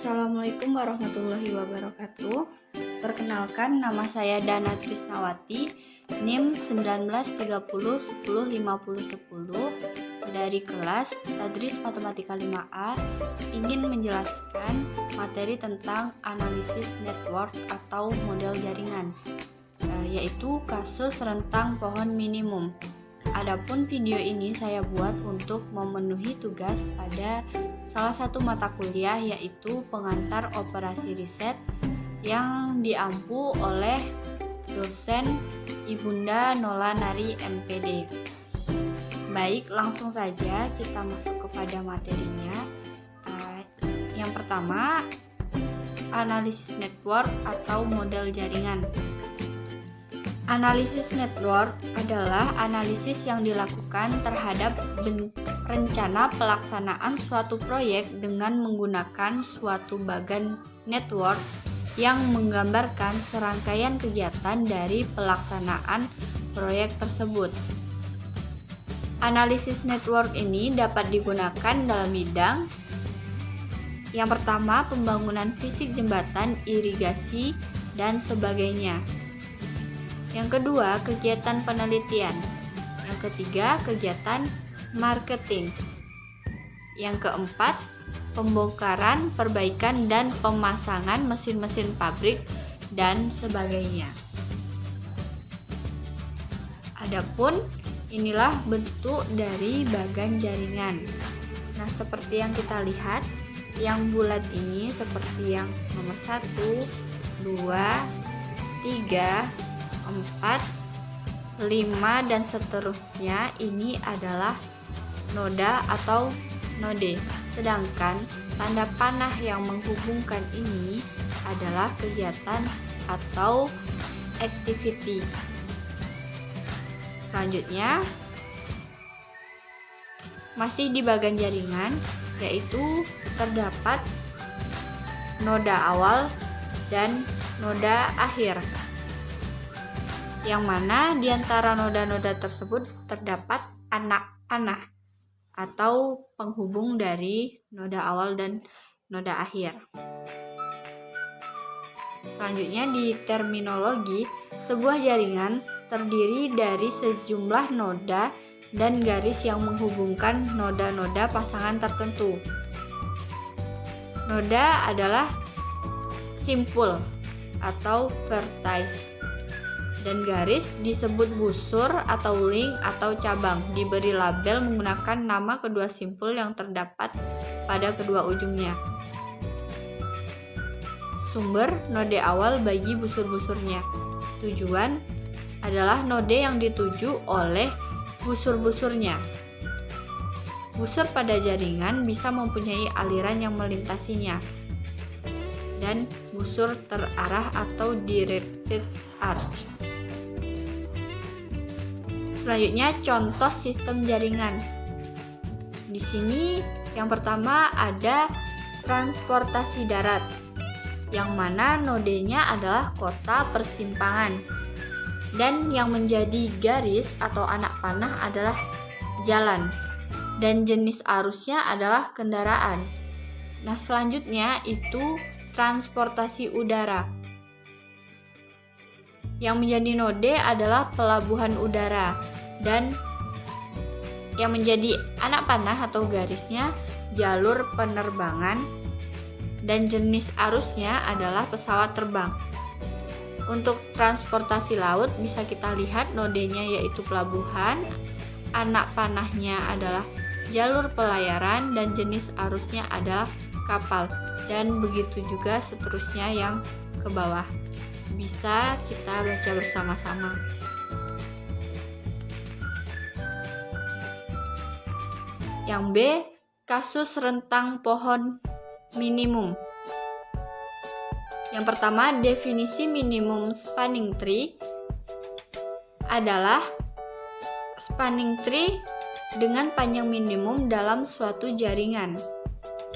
Assalamualaikum warahmatullahi wabarakatuh. Perkenalkan, nama saya Dana Trisnawati, NIM 1930105010 dari kelas Tadris Matematika 5A, ingin menjelaskan materi tentang analisis network atau model jaringan, yaitu kasus rentang pohon minimum. Adapun video ini saya buat untuk memenuhi tugas pada salah satu mata kuliah, yaitu pengantar operasi riset yang diampu oleh dosen Ibunda Nola Nari MPD. Baik, langsung saja kita masuk kepada materinya. Yang pertama, analisis network atau model jaringan. Analisis network adalah analisis yang dilakukan terhadap rencana pelaksanaan suatu proyek dengan menggunakan suatu bagan network yang menggambarkan serangkaian kegiatan dari pelaksanaan proyek tersebut. Analisis network ini dapat digunakan dalam bidang yang pertama, pembangunan fisik jembatan, irigasi, dan sebagainya. Yang kedua, kegiatan penelitian. Yang ketiga, kegiatan marketing. Yang keempat, pembongkaran, perbaikan, dan pemasangan mesin-mesin pabrik, dan sebagainya. Adapun inilah bentuk dari bagan jaringan. Nah, seperti yang kita lihat, yang bulat ini seperti yang nomor 1, 2, 3, 4, 5, dan seterusnya. Ini adalah noda atau node. Sedangkan tanda panah yang menghubungkan ini adalah kegiatan atau activity. Selanjutnya, masih di bagan jaringan, yaitu terdapat noda awal dan noda akhir, yang mana di antara noda-noda tersebut terdapat anak panah atau penghubung dari noda awal dan noda akhir. Selanjutnya, di terminologi, sebuah jaringan terdiri dari sejumlah noda dan garis yang menghubungkan noda-noda pasangan tertentu. Noda adalah simpul atau vertice, dan garis disebut busur atau link atau cabang, diberi label menggunakan nama kedua simpul yang terdapat pada kedua ujungnya. Sumber node awal bagi busur-busurnya. Tujuan adalah node yang dituju oleh busur-busurnya. Busur pada jaringan bisa mempunyai aliran yang melintasinya, dan busur terarah atau directed arch. Selanjutnya, contoh sistem jaringan. Di sini yang pertama ada transportasi darat, yang mana nodenya adalah kota persimpangan, dan yang menjadi garis atau anak panah adalah jalan, dan jenis arusnya adalah kendaraan. Nah, selanjutnya itu transportasi udara, yang menjadi node adalah pelabuhan udara, dan yang menjadi anak panah atau garisnya jalur penerbangan, dan jenis arusnya adalah pesawat terbang. Untuk transportasi laut bisa kita lihat nodenya yaitu pelabuhan, anak panahnya adalah jalur pelayaran, dan jenis arusnya adalah kapal, dan begitu juga seterusnya yang ke bawah. Bisa kita baca bersama-sama. Yang B, kasus rentang pohon minimum. Yang pertama, definisi minimum spanning tree adalah spanning tree dengan panjang minimum dalam suatu jaringan.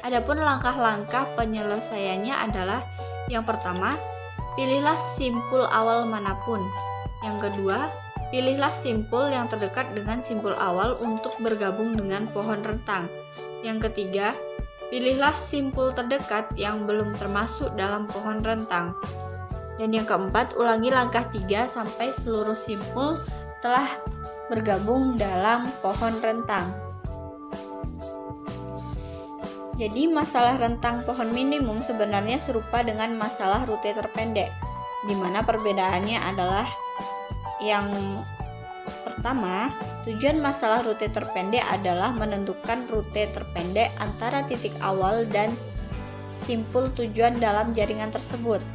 Adapun langkah-langkah penyelesaiannya adalah: yang pertama, pilihlah simpul awal manapun. Yang kedua, pilihlah simpul yang terdekat dengan simpul awal untuk bergabung dengan pohon rentang. Yang ketiga, Pilihlah simpul terdekat yang belum termasuk dalam pohon rentang. Dan yang keempat, ulangi langkah 3 sampai seluruh simpul telah bergabung dalam pohon rentang. Jadi masalah rentang pohon minimum sebenarnya serupa dengan masalah rute terpendek, di mana perbedaannya adalah yang pertama, tujuan masalah rute terpendek adalah menentukan rute terpendek antara titik awal dan simpul tujuan dalam jaringan tersebut.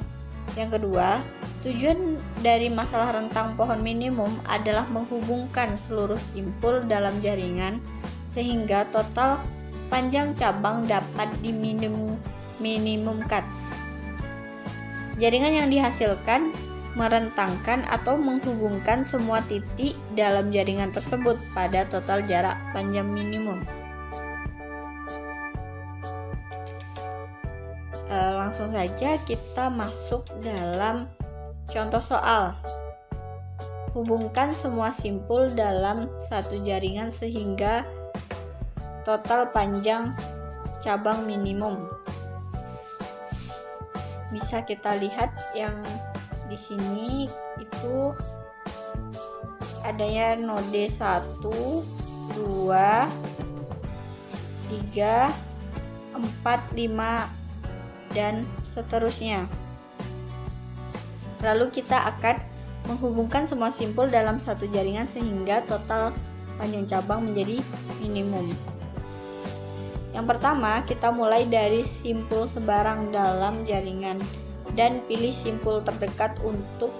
Yang kedua, tujuan dari masalah rentang pohon minimum adalah menghubungkan seluruh simpul dalam jaringan sehingga total panjang cabang dapat diminimumkan. Jaringan yang dihasilkan merentangkan atau menghubungkan semua titik dalam jaringan tersebut pada total jarak panjang minimum. Langsung saja kita masuk dalam contoh soal. Hubungkan semua simpul dalam satu jaringan sehingga total panjang cabang minimum. Bisa kita lihat yang di sini itu adanya node 1, 2, 3, 4, 5 dan seterusnya. Lalu kita akan menghubungkan semua simpul dalam satu jaringan sehingga total panjang cabang menjadi minimum. Yang pertama, kita mulai dari simpul sebarang dalam jaringan dan pilih simpul terdekat untuk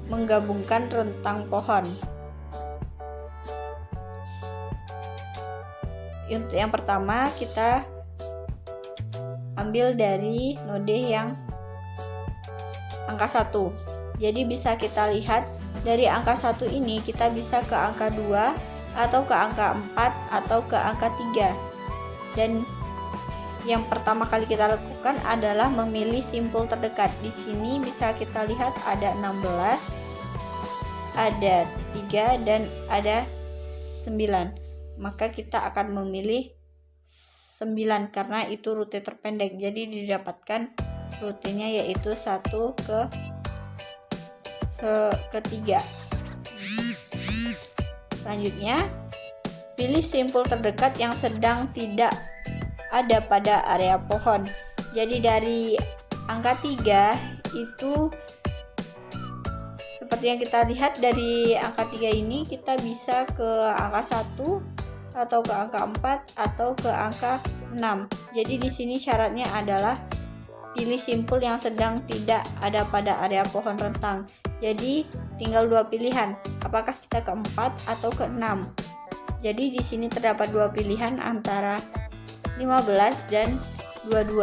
menggabungkan rentang pohon. Untuk yang pertama, kita ambil dari node yang angka 1. Jadi bisa kita lihat dari angka 1 ini kita bisa ke angka 2 atau ke angka 4 atau ke angka 3. Dan yang pertama kali kita lakukan adalah memilih simpul terdekat. Di sini bisa kita lihat ada 16, ada 3 dan ada 9. Maka kita akan memilih 9 karena itu rute terpendek. Jadi didapatkan rutenya yaitu 1 ke 3. Selanjutnya, pilih simpul terdekat yang sedang tidak ada pada area pohon. Jadi dari angka 3 itu seperti yang kita lihat dari angka 3 ini kita bisa ke angka 1 atau ke angka 4 atau ke angka 6. Jadi di sini syaratnya adalah pilih simpul yang sedang tidak ada pada area pohon rentang. Jadi tinggal dua pilihan, apakah kita ke 4 atau ke 6. Jadi di sini terdapat dua pilihan antara 15 dan 22.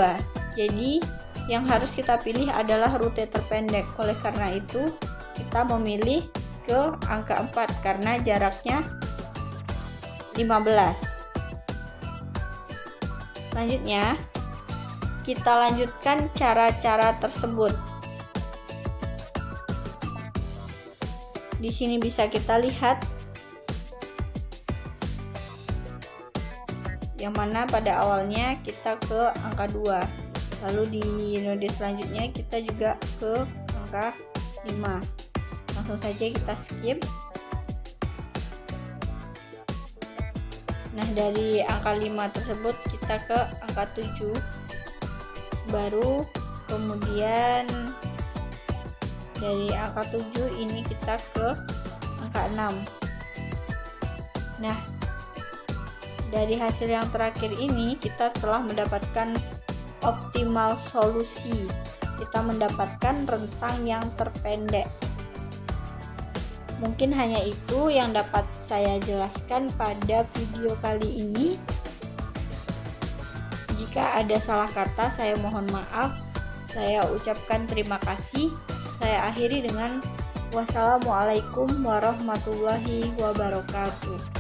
Jadi yang harus kita pilih adalah rute terpendek. Oleh karena itu kita memilih ke angka 4 karena jaraknya 15. Selanjutnya, kita lanjutkan cara-cara tersebut. Di sini bisa kita lihat yang mana pada awalnya kita ke angka 2. Lalu di node selanjutnya kita juga ke angka 5. Langsung saja kita skip. Nah, dari angka 5 tersebut kita ke angka 7. Baru kemudian dari angka 7 ini kita ke angka 6. Nah, dari hasil yang terakhir ini kita telah mendapatkan optimal solusi. Kita mendapatkan rentang yang terpendek. Mungkin hanya itu yang dapat saya jelaskan pada video kali ini. Jika ada salah kata, saya mohon maaf. Saya ucapkan terima kasih. Saya akhiri dengan wassalamualaikum warahmatullahi wabarakatuh.